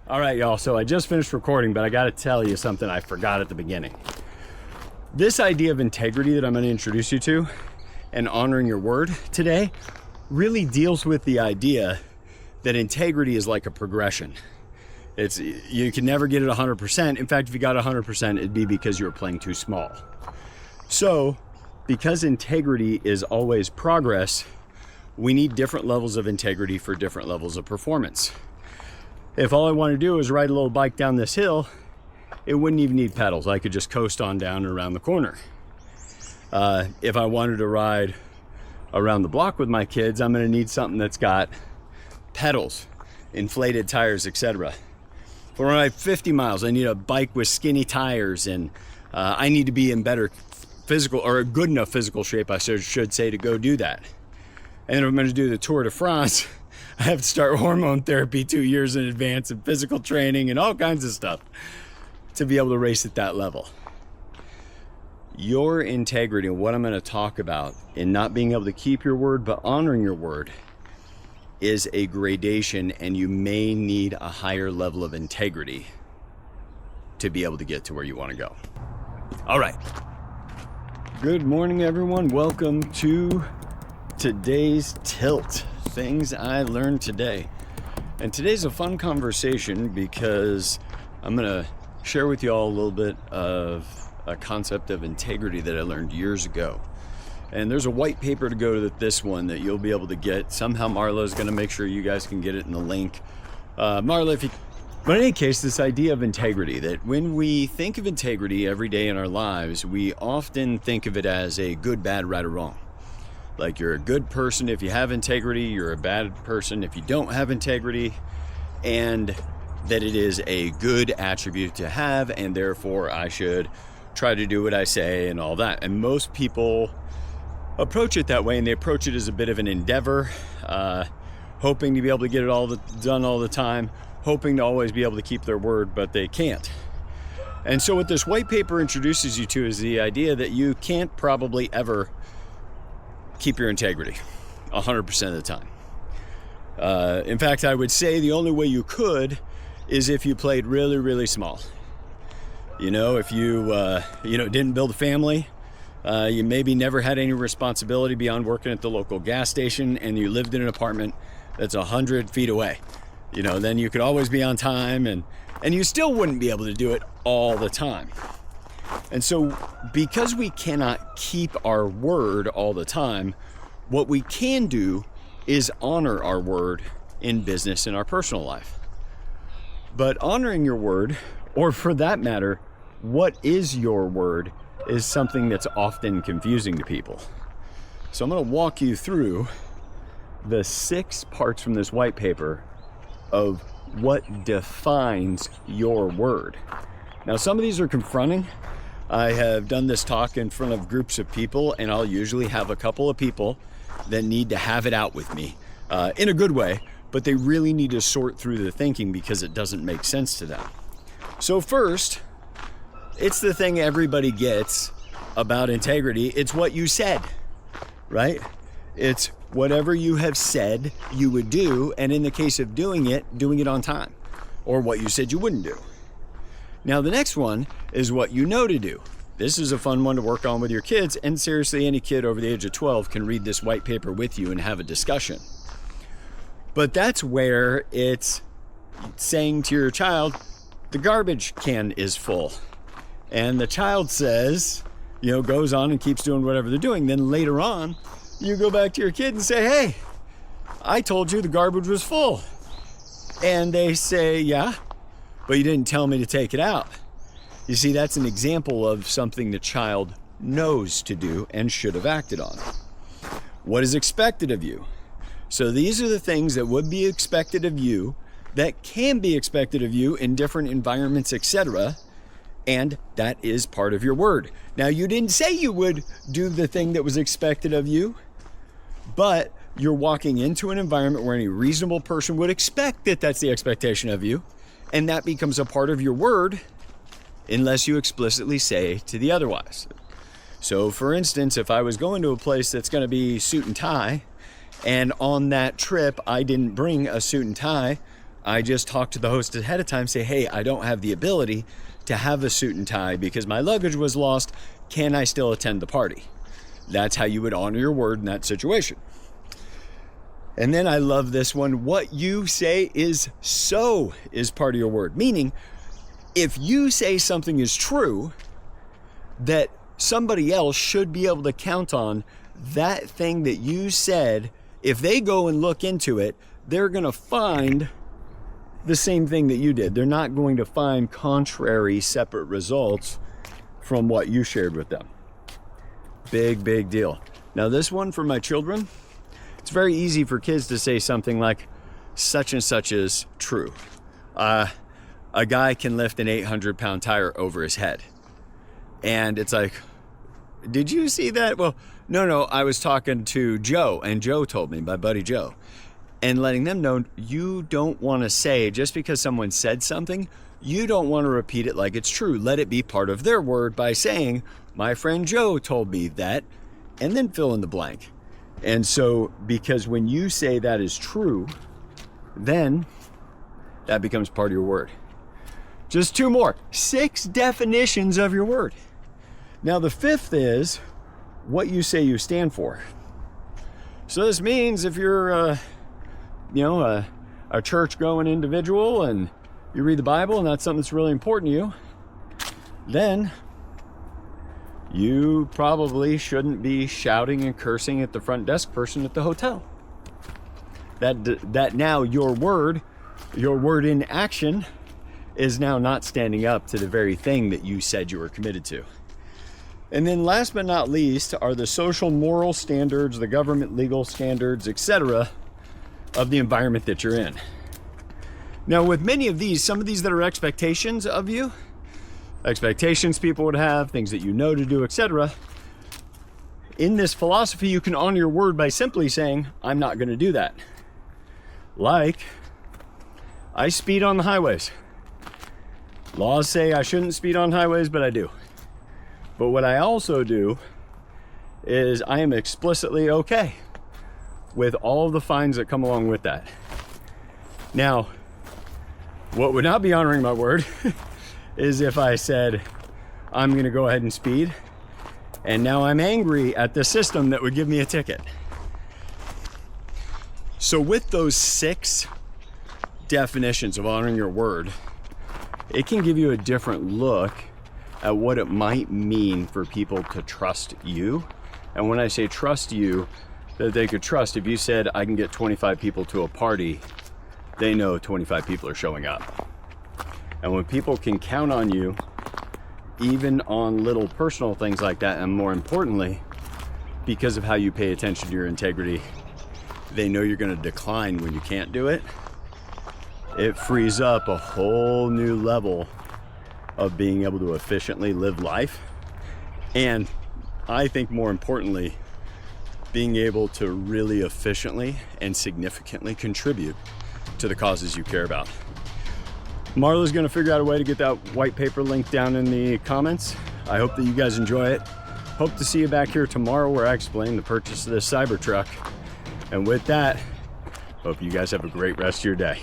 All right, y'all, so I just finished recording, but I gotta tell you something I forgot at the beginning. This idea of integrity that I'm gonna introduce you to and honoring your word today really deals with the idea that integrity is like a progression. You can never get it 100%. In fact, if you got 100%, it'd be because you were playing too small. So, because integrity is always progress, we need different levels of integrity for different levels of performance. If all I want to do is ride a little bike down this hill, it wouldn't even need pedals. I could just coast on down and around the corner. If I wanted to ride around the block with my kids, I'm going to need something that's got pedals, inflated tires, etc. If I ride 50 miles, I need a bike with skinny tires, and I need to be in better physical, or a good enough physical shape, I should say, to go do that. And then if I'm going to do the Tour de France, I have to start hormone therapy 2 years in advance and physical training and all kinds of stuff to be able to race at that level. Your integrity, and what I'm going to talk about in not being able to keep your word but honoring your word, is a gradation, and you may need a higher level of integrity to be able to get to where you want to go. All right. Good morning, everyone. Welcome to today's Tilt. Things I learned today. And today's a fun conversation because I'm going to share with you all a little bit of a concept of integrity that I learned years ago. And there's a white paper to go to this one that you'll be able to get. Somehow Marla's going to make sure you guys can get it in the link. Marla, if you... But in any case, this idea of integrity, that when we think of integrity every day in our lives, we often think of it as a good, bad, right, or wrong. Like, you're a good person if you have integrity, you're a bad person if you don't have integrity, and that it is a good attribute to have, and therefore I should try to do what I say and all that. And most people approach it that way, and they approach it as a bit of an endeavor, hoping to be able to get it all done all the time, hoping to always be able to keep their word, but they can't. And so what this white paper introduces you to is the idea that you can't probably ever keep your integrity 100% of the time. In fact, I would say the only way you could is if you played really, really small. You know, if you didn't build a family, you maybe never had any responsibility beyond working at the local gas station, and you lived in an apartment that's 100 feet away. You know, then you could always be on time, and you still wouldn't be able to do it all the time. And so, because we cannot keep our word all the time, what we can do is honor our word in business and our personal life. But honoring your word, or for that matter, what is your word, is something that's often confusing to people. So I'm going to walk you through the 6 parts from this white paper of what defines your word. Now, some of these are confronting. I have done this talk in front of groups of people, and I'll usually have a couple of people that need to have it out with me in a good way, but they really need to sort through the thinking because it doesn't make sense to them. So first, it's the thing everybody gets about integrity. It's what you said, right? It's whatever you have said you would do, and in the case of doing it on time, or what you said you wouldn't do. Now, the next one is what you know to do. This is a fun one to work on with your kids, and seriously, any kid over the age of 12 can read this white paper with you and have a discussion. But that's where it's saying to your child, the garbage can is full. And the child says, goes on and keeps doing whatever they're doing. Then later on, you go back to your kid and say, hey, I told you the garbage was full. And they say, yeah, but you didn't tell me to take it out. You see, that's an example of something the child knows to do and should have acted on. What is expected of you? So these are the things that would be expected of you, that can be expected of you in different environments, etc. And that is part of your word. Now, you didn't say you would do the thing that was expected of you, but you're walking into an environment where any reasonable person would expect that that's the expectation of you, and that becomes a part of your word unless you explicitly say to the otherwise. So, for instance, if I was going to a place that's going to be suit and tie, and on that trip I didn't bring a suit and tie, I just talk to the host ahead of time, say, hey, I don't have the ability to have a suit and tie because my luggage was lost. Can I still attend the party? That's how you would honor your word in that situation. And then I love this one. What you say is part of your word. Meaning, if you say something is true, that somebody else should be able to count on that thing that you said. If they go and look into it, they're going to find the same thing that you did. They're not going to find contrary, separate results from what you shared with them. Big deal. Now this one for my children, it's very easy for kids to say something like, such and such is true. A guy can lift an 800-pound tire over his head. And it's like, did you see that? Well, no, I was talking to Joe, and Joe told me, my buddy Joe. And letting them know, you don't want to say, just because someone said something, you don't want to repeat it like it's true. Let it be part of their word by saying, my friend Joe told me that, and then fill in the blank. And so, because when you say that is true, then that becomes part of your word. Just 2 more. 6 definitions of your word. Now, the 5th is what you say you stand for. So this means if you're a church-going individual and you read the Bible and that's something that's really important to you, then you probably shouldn't be shouting and cursing at the front desk person at the hotel. That now your word in action is now not standing up to the very thing that you said you were committed to. And then last but not least are the social moral standards, the government legal standards, etc., of the environment that you're in. Now, with many of these, some of these that are expectations of you, expectations people would have, things that you know to do, etc. In this philosophy, you can honor your word by simply saying, I'm not going to do that. Like, I speed on the highways. Laws say I shouldn't speed on highways, but I do. But what I also do is I am explicitly okay with all the fines that come along with that. Now, what would not be honoring my word is if I said, I'm going to go ahead and speed, and now I'm angry at the system that would give me a ticket. So with those 6 definitions of honoring your word, it can give you a different look at what it might mean for people to trust you. And when I say trust you, that they could trust, if you said, I can get 25 people to a party, they know 25 people are showing up. And when people can count on you, even on little personal things like that, and more importantly, because of how you pay attention to your integrity, they know you're going to decline when you can't do it. It frees up a whole new level of being able to efficiently live life. And I think more importantly, being able to really efficiently and significantly contribute to the causes you care about. Marla's gonna figure out a way to get that white paper link down in the comments. I hope that you guys enjoy it. Hope to see you back here tomorrow where I explain the purchase of this Cybertruck. And with that, hope you guys have a great rest of your day.